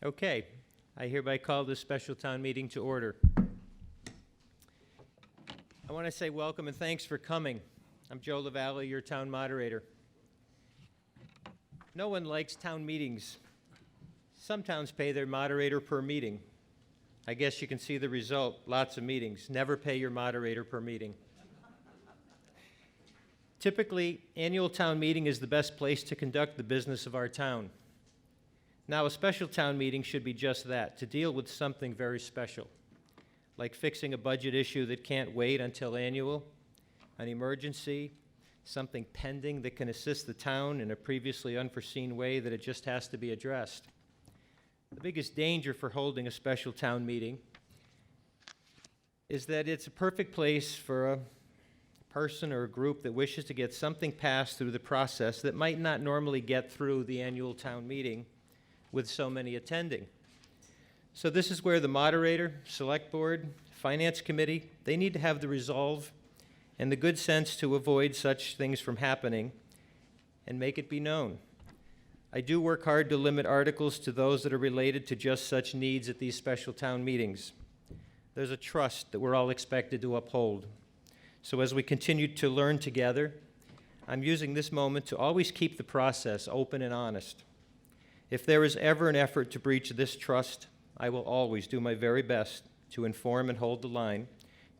Okay, I hereby call this special town meeting to order. I want to say welcome and thanks for coming. I'm Joe LaValle, your town moderator. No one likes town meetings. Some towns pay their moderator per meeting. I guess you can see the result, lots of meetings. Never pay your moderator per meeting. Typically, annual town meeting is the best place to conduct the business of our town. Now, a special town meeting should be just that, to deal with something very special, like fixing a budget issue that can't wait until annual, an emergency, something pending that can assist the town in a previously unforeseen way that it just has to be addressed. The biggest danger for holding a special town meeting is that it's a perfect place for a person or a group that wishes to get something passed through the process that might not normally get through the annual town meeting with so many attending. So this is where the moderator, select board, finance committee, they need to have the resolve and the good sense to avoid such things from happening and make it be known. I do work hard to limit articles to those that are related to just such needs at these special town meetings. There's a trust that we're all expected to uphold. So as we continue to learn together, I'm using this moment to always keep the process open and honest. If there is ever an effort to breach this trust, I will always do my very best to inform and hold the line,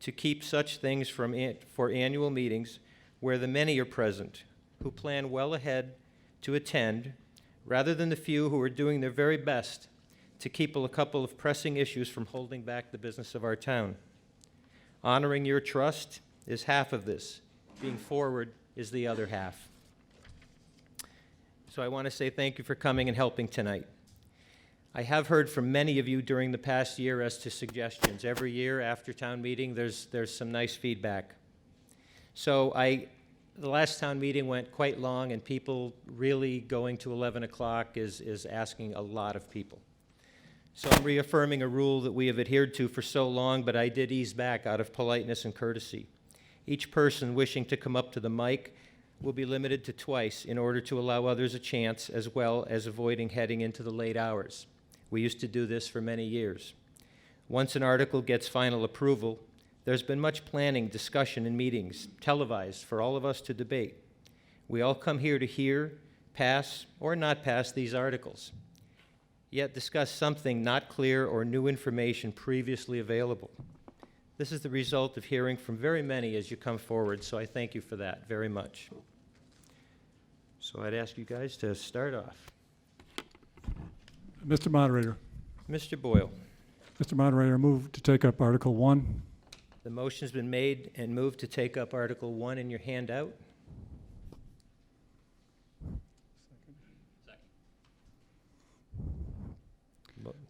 to keep such things for annual meetings where the many are present, who plan well ahead to attend, rather than the few who are doing their very best to keep a couple of pressing issues from holding back the business of our town. Honoring your trust is half of this. Being forward is the other half. So I want to say thank you for coming and helping tonight. I have heard from many of you during the past year as to suggestions. Every year after town meeting, there's some nice feedback. So the last town meeting went quite long, and people really going to 11 o'clock is asking a lot of people. So I'm reaffirming a rule that we have adhered to for so long, but I did ease back out of politeness and courtesy. Each person wishing to come up to the mic will be limited to twice in order to allow others a chance, as well as avoiding heading into the late hours. We used to do this for many years. Once an article gets final approval, there's been much planning, discussion, and meetings, televised for all of us to debate. We all come here to hear, pass, or not pass these articles, yet discuss something not clear or new information previously available. This is the result of hearing from very many as you come forward, so I thank you for that very much. So I'd ask you guys to start off. Mr. Moderator. Mr. Boyle. Mr. Moderator, I move to take up Article 1. The motion's been made and moved to take up Article 1 in your handout.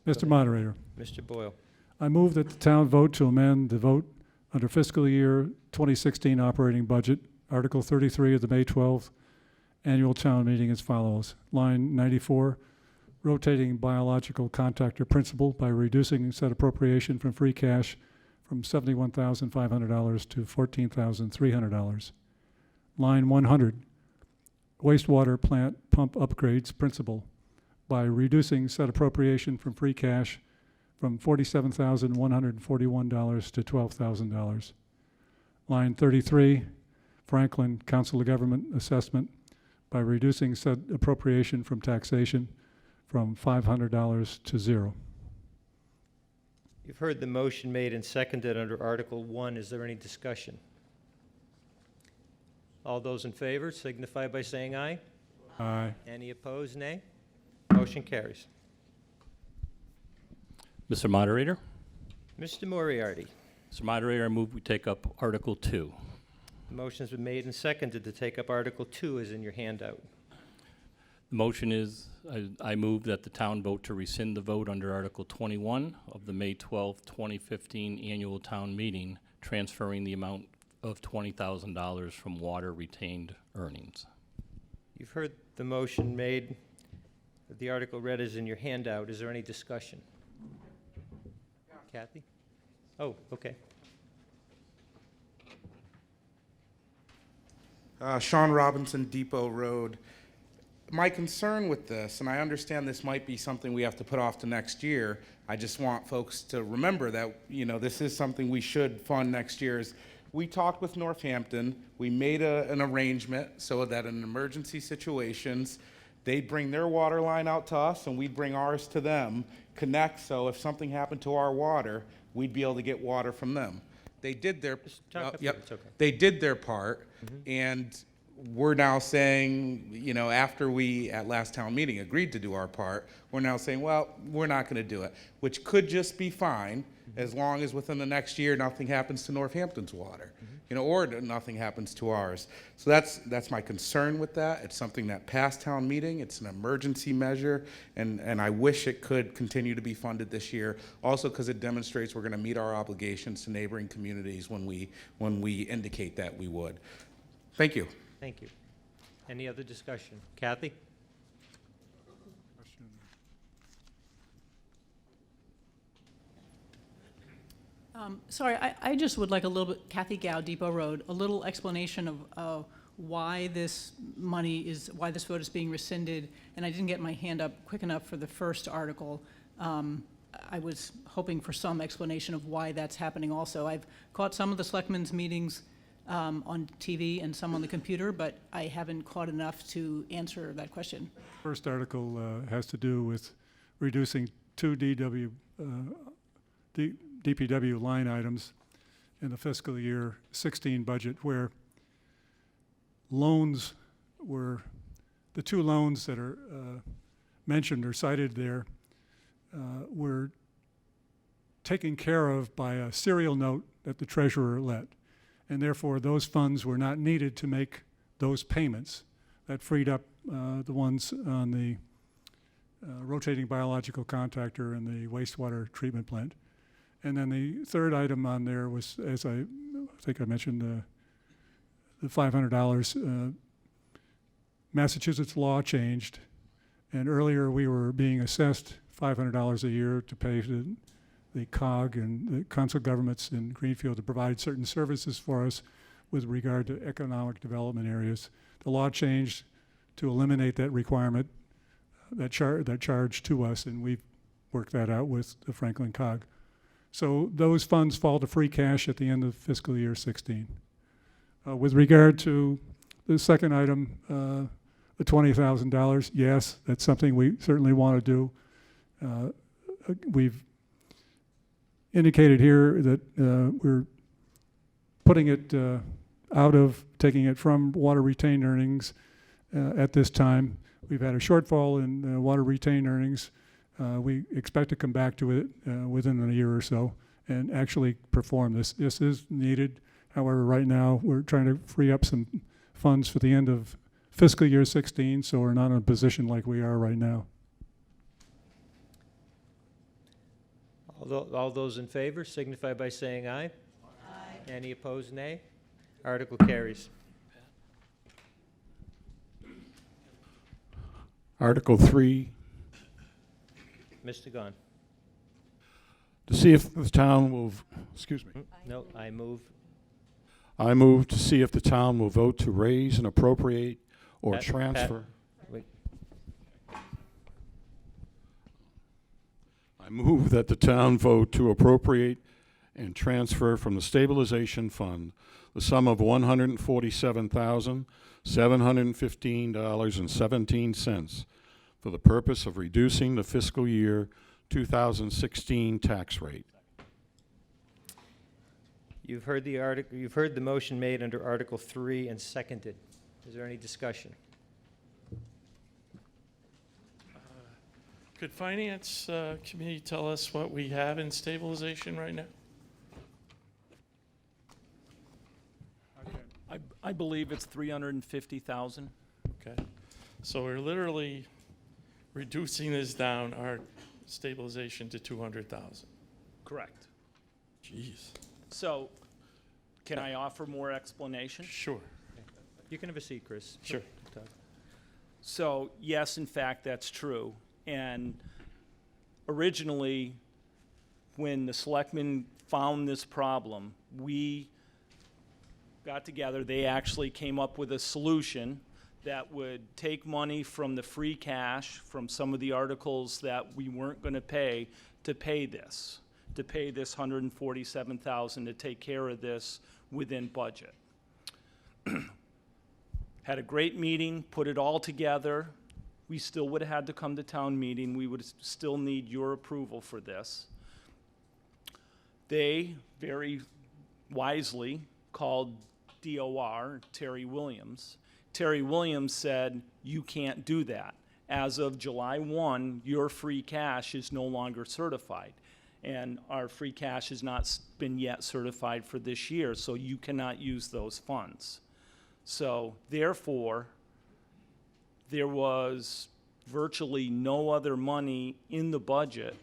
Mr. Moderator, Mr. Boyle. I move that the town vote to amend the vote under fiscal year 2016 operating budget, Article 33 of the May 12th annual town meeting as follows. Line 94, rotating biological contractor principal by reducing said appropriation from free cash from $71,500 to $14,300. Line 100, wastewater plant pump upgrades principal by reducing said appropriation from free cash from $47,141 to $12,000. Line 33, Franklin Council of Government assessment by reducing said appropriation from taxation from $500 to $0. You've heard the motion made and seconded under Article 1. Is there any discussion? All those in favor signify by saying aye. Aye. Any opposed, nay? Motion carries. Mr. Moderator? Mr. Moriarty. Mr. Moderator, I move we take up Article 2. The motion's been made and seconded to take up Article 2 as in your handout. The motion is, I move that the town vote to rescind the vote under Article 21 of the May 12, 2015 annual town meeting, transferring the amount of $20,000 from water retained earnings. You've heard the motion made. The article read is in your handout. Is there any discussion? Kathy? Oh, okay. Sean Robinson, Depot Road. my concern with this, and I understand this might be something we have to put off to next year, I just want folks to remember that, this is something we should fund next year, is we talked with Northampton, we made an arrangement so that in emergency situations, they'd bring their water line out to us and we'd bring ours to them, connect, so if something happened to our water, we'd be able to get water from them. They did their, talk up here, it's okay. they did their part, and we're now saying, after we, at last town meeting, agreed to do our part, we're now saying, well, we're not going to do it, which could just be fine as long as within the next year nothing happens to Northampton's water, or nothing happens to ours. So that's my concern with that. It's something that passed town meeting. It's an emergency measure, and I wish it could continue to be funded this year. Also, because it demonstrates we're going to meet our obligations to neighboring communities when we indicate that we would. Thank you. Thank you. Any other discussion? Kathy? Sorry, I just would like a little bit, Kathy Gow, Depot Road, a little explanation of why this vote is being rescinded, and I didn't get my hand up quick enough for the first article. I was hoping for some explanation of why that's happening also. I've caught some of the selectmen's meetings on TV and some on the computer, but I haven't caught enough to answer that question. First article has to do with reducing two DPW line items in the fiscal year 16 budget, where loans were, the two loans that are mentioned or cited there were taken care of by a serial note that the treasurer let. And therefore, those funds were not needed to make those payments. That freed up the ones on the rotating biological contactor and the wastewater treatment plant. And then the third item on there was, as I think I mentioned, the $500. Massachusetts law changed, and earlier we were being assessed $500 a year to pay the COG and the council governments in Greenfield to provide certain services for us with regard to economic development areas. The law changed to eliminate that requirement, that charge to us, and we've worked that out with the Franklin COG. So those funds fall to free cash at the end of fiscal year 16. With regard to the second item, the $20,000, yes, that's something we certainly want to do. We've indicated here that we're putting it taking it from water retained earnings at this time. We've had a shortfall in water retained earnings. We expect to come back to it within a year or so and actually perform this. This is needed. However, right now we're trying to free up some funds for the end of fiscal year 16, so we're not in a position like we are right now. All those in favor signify by saying aye. Aye. Any opposed, nay? Article carries. Article 3, Mr. Gahn. to see if the town will, No, I move. I move to see if the town will vote to raise and appropriate or Pat, transfer. Wait. I move that the town vote to appropriate and transfer from the stabilization fund the sum of $147,715.17 for the purpose of reducing the fiscal year 2016 tax rate. You've heard the motion made under Article 3 and seconded. Is there any discussion? Could Finance Committee tell us what we have in stabilization right now? I believe it's 350,000. Okay, so we're literally reducing this down, our stabilization to 200,000. Correct. Jeez. So, can I offer more explanation? Sure, You can have a seat, Chris. sure. So, yes, in fact, that's true. And originally, when the selectmen found this problem, we got together. They actually came up with a solution that would take money from the free cash, from some of the articles that we weren't gonna pay, to pay this $147,000 to take care of this within budget. Had a great meeting, put it all together. We still would have had to come to town meeting. We would still need your approval for this. They very wisely called DOR, Terry Williams. Terry Williams said, you can't do that. As of July 1, your free cash is no longer certified. And our free cash has not been yet certified for this year, so you cannot use those funds. So therefore, there was virtually no other money in the budget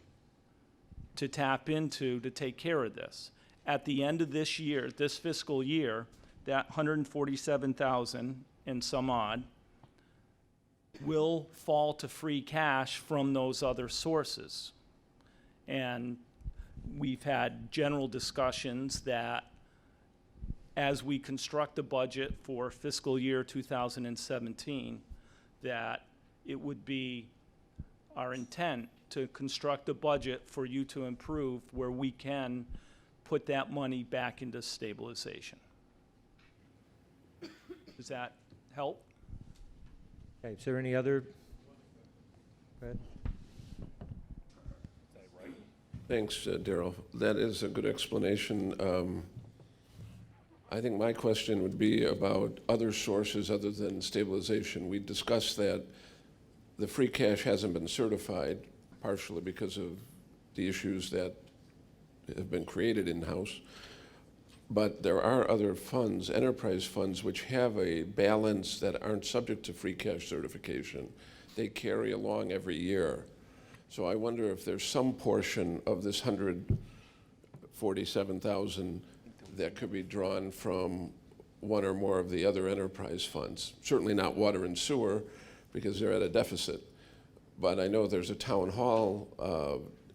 to tap into to take care of this. At the end of this year, this fiscal year, that 147,000 and some odd will fall to free cash from those other sources. And we've had general discussions that as we construct the budget for fiscal year 2017, that it would be our intent to construct a budget for you to improve where we can put that money back into stabilization. Does that help? Okay, is there any other? Go ahead. Thanks, Darrell. That is a good explanation. I think my question would be about other sources other than stabilization. We discussed that the free cash hasn't been certified, partially because of the issues that have been created in-house. But there are other funds, enterprise funds, which have a balance that aren't subject to free cash certification. They carry along every year. So I wonder if there's some portion of this 147,000 that could be drawn from one or more of the other enterprise funds. Certainly not water and sewer, because they're at a deficit. But I know there's a town hall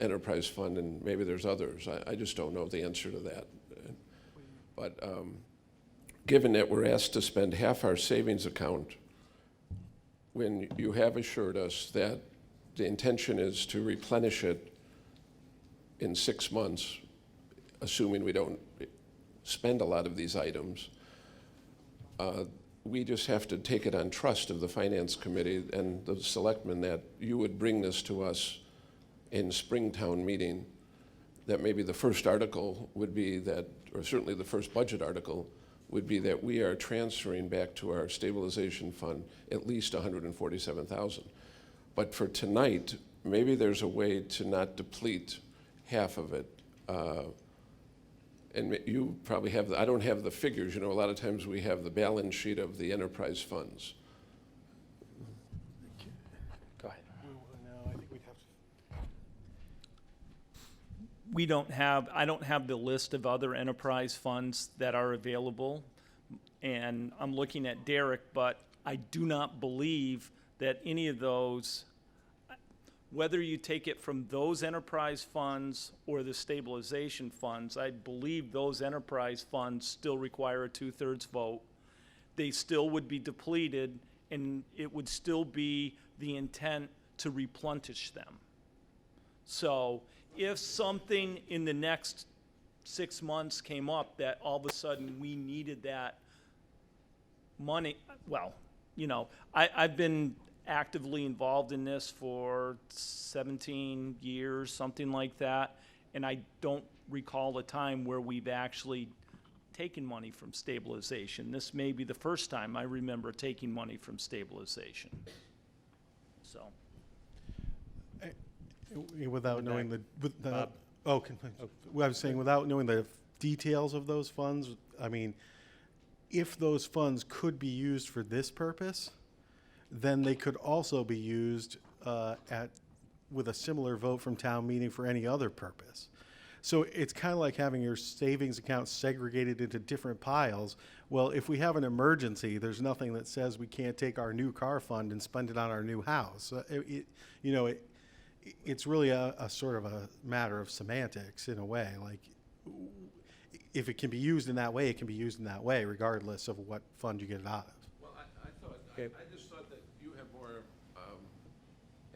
enterprise fund, and maybe there's others. I just don't know the answer to that. But given that we're asked to spend half our savings account, when you have assured us that the intention is to replenish it in 6 months, assuming we don't spend a lot of these items, we just have to take it on trust of the Finance Committee and the selectmen that you would bring this to us in Springtown meeting, that maybe the first article would be that, or certainly the first budget article would be that we are transferring back to our stabilization fund at least 147,000. But for tonight, maybe there's a way to not deplete half of it. And you probably have, I don't have the figures, you know, a lot of times we have the balance sheet of the enterprise funds. Go ahead. No, I think we'd have to. We don't have, I don't have the list of other enterprise funds that are available. And I'm looking at Derek, but I do not believe that any of those, whether you take it from those enterprise funds or the stabilization funds, I believe those enterprise funds still require a 2/3 vote. They still would be depleted, and it would still be the intent to replenish them. So if something in the next 6 months came up that all of a sudden we needed that money, well, you know, I've been actively involved in this for 17 years, something like that, and I don't recall a time where we've actually taken money from stabilization. This may be the first time I remember taking money from stabilization. So. Without knowing the, Bob? I was saying, without knowing the details of those funds, I mean, if those funds could be used for this purpose, then they could also be used with a similar vote from town meeting for any other purpose. So it's kind of like having your savings account segregated into different piles. Well, if we have an emergency, there's nothing that says we can't take our new car fund and spend it on our new house. It's really a sort of a matter of semantics in a way. Like, if it can be used in that way, it can be used in that way, regardless of what fund you get it out of. Well, I thought, Okay. I just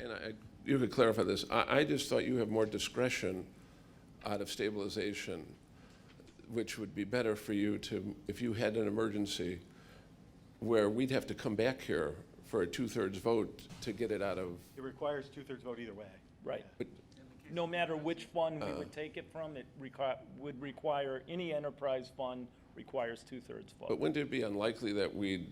And you could clarify this. I just thought you have more discretion out of stabilization, which would be better for you to, if you had an emergency where we'd have to come back here for a 2/3 vote to get it out of. It requires 2/3 vote either way. Right. But No matter which fund we would take it from, it would require, any enterprise fund requires 2/3 vote. But wouldn't it be unlikely that we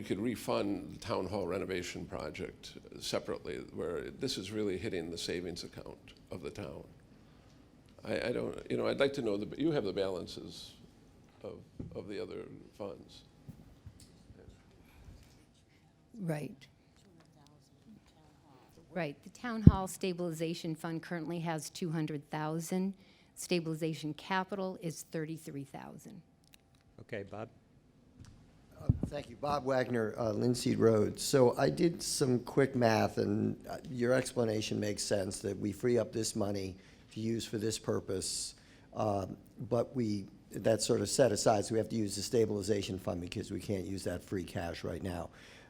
could refund the town hall renovation project separately, where this is really hitting the savings account of the town? I don't, I'd like to know, you have the balances of the other funds. Right. Right. The Town Hall Stabilization Fund currently has 200,000. Stabilization capital is 33,000. Okay, Bob? Thank you. Bob Wagner, Linseed Road. So I did some quick math, and your explanation makes sense that we free up this money to use for this purpose, but that's sort of set aside, so we have to use the stabilization fund because we can't use that free cash right now.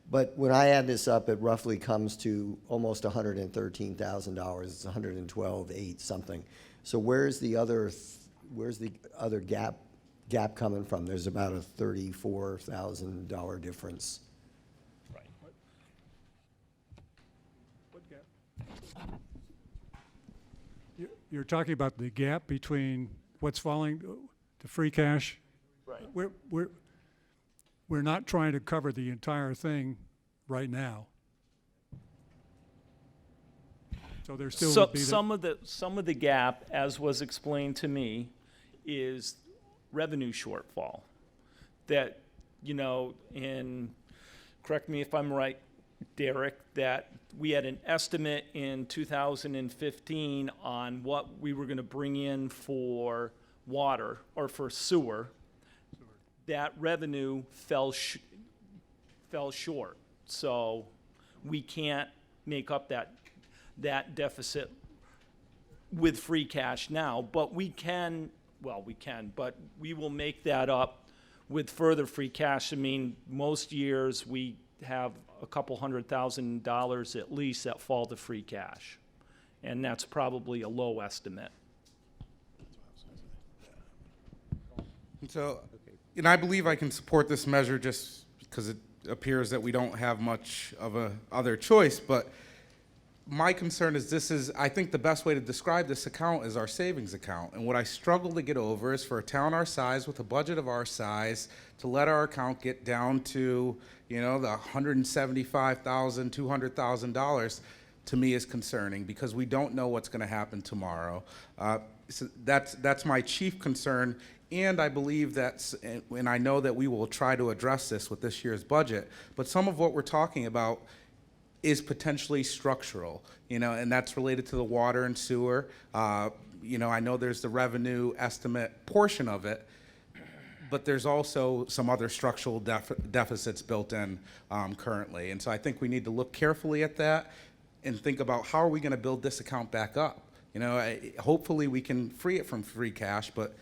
But when I add this up, it roughly comes to almost $113,000. It's 112,800 something. So where's the other gap coming from? There's about a $34,000 difference. Right. What gap? You're talking about the gap between what's falling to free cash? Right. We're not trying to cover the entire thing right now. So there still would be Some of the gap, as was explained to me, is revenue shortfall. That, and correct me if I'm right, Derek, that we had an estimate in 2015 on what we were going to bring in for water or for sewer. That revenue fell short. So we can't make up that deficit with free cash now, but we will make that up with further free cash. I mean, most years we have a couple $100,000 at least that fall to free cash, and that's probably a low estimate. So, I believe I can support this measure just because it appears that we don't have much of a other choice, but my concern is I think the best way to describe this account is our savings account. And what I struggle to get over is for a town our size with a budget of our size to let our account get down to, the $175,000, $200,000 to me is concerning because we don't know what's going to happen tomorrow. So that's my chief concern. And I believe and I know that we will try to address this with this year's budget, but some of what we're talking about is potentially structural, and that's related to the water and sewer. I know there's the revenue estimate portion of it, but there's also some other structural deficits built in currently. And so I think we need to look carefully at that and think about how are we going to build this account back up. Hopefully we can free it from free cash, but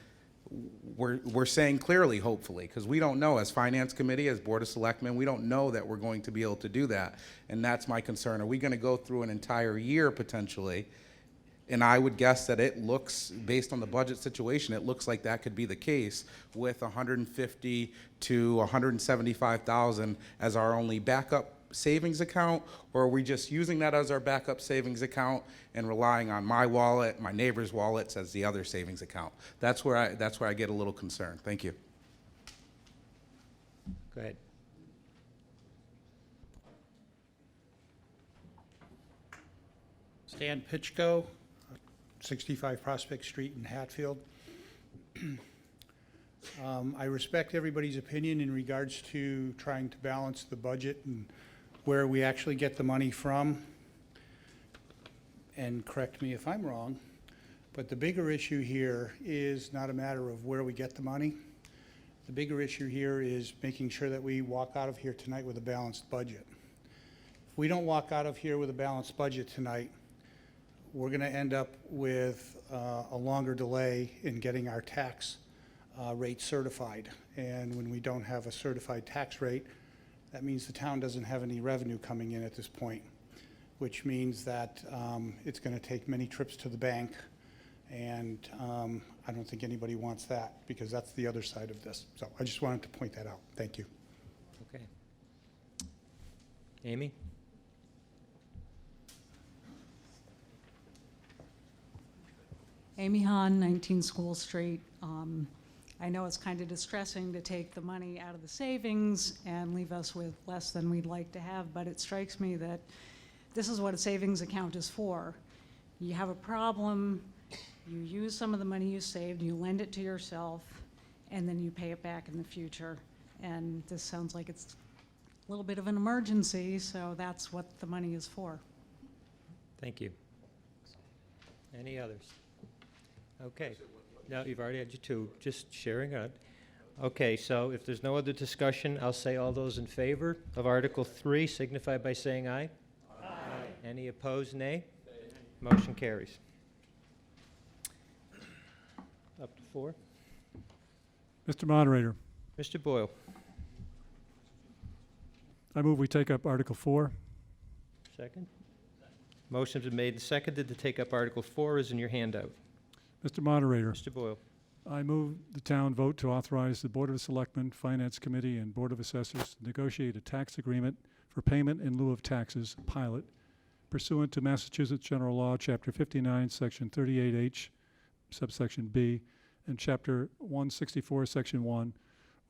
we're saying clearly, hopefully, because we don't know as Finance Committee, as Board of Selectmen, we don't know that we're going to be able to do that. And that's my concern. Are we going to go through an entire year potentially? And I would guess that it looks, based on the budget situation, it looks like that could be the case with $150,000 to $175,000 as our only backup savings account, or are we just using that as our backup savings account and relying on my wallet, my neighbor's wallets as the other savings account? That's where I get a little concerned. Thank you. Go ahead. Stan Pitchko, 65 Prospect Street in Hatfield. I respect everybody's opinion in regards to trying to balance the budget and where we actually get the money from. And correct me if I'm wrong, but the bigger issue here is not a matter of where we get the money. The bigger issue here is making sure that we walk out of here tonight with a balanced budget. If we don't walk out of here with a balanced budget tonight, we're going to end up with a longer delay in getting our tax rate certified. And when we don't have a certified tax rate, that means the town doesn't have any revenue coming in at this point. which means that it's going to take many trips to the bank, and I don't think anybody wants that, because that's the other side of this. So I just wanted to point that out. Thank you. Okay. Amy? Amy Hahn, 19 School Street. I know it's kind of distressing to take the money out of the savings and leave us with less than we'd like to have, but it strikes me that this is what a savings account is for. You have a problem, you use some of the money you saved, you lend it to yourself, and then you pay it back in the future. And this sounds like it's a little bit of an emergency, so that's what the money is for. Thank you. Any others? Okay. No, you've already had your two. Just sharing out. Okay, so if there's no other discussion, I'll say all those in favor of Article 3 signify by saying aye. Aye. Any opposed, nay? Motion carries. Up to 4. Mr. Moderator, Mr. Boyle. I move we take up Article 4. Second. Motion's been made and seconded to take up Article 4 is in your handout. Mr. Moderator, Mr. Boyle. I move the town vote to authorize the Board of Selectmen, Finance Committee, and Board of Assessors to negotiate a tax agreement for payment in lieu of taxes, pilot, pursuant to Massachusetts General Law, Chapter 59, Section 38H, subsection B, and Chapter 164, Section 1,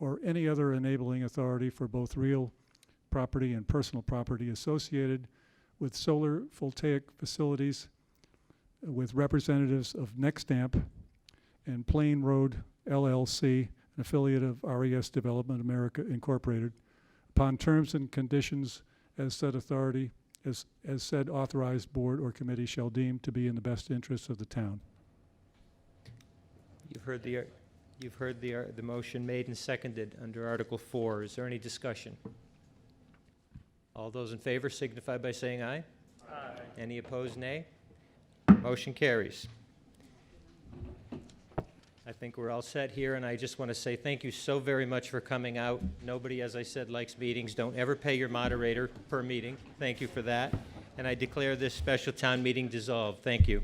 or any other enabling authority for both real property and personal property associated with solar voltaic facilities with representatives of Nextamp and Plain Road LLC, an affiliate of RES Development America Incorporated, upon terms and conditions as said authority, as said authorized board or committee shall deem to be in the best interests of the town. You've heard the motion made and seconded under Article 4. Is there any discussion? All those in favor signify by saying aye. Aye. Any opposed, nay? Motion carries. I think we're all set here, and I just want to say thank you so very much for coming out. Nobody, as I said, likes meetings. Don't ever pay your moderator per meeting. Thank you for that. And I declare this special town meeting dissolved. Thank you.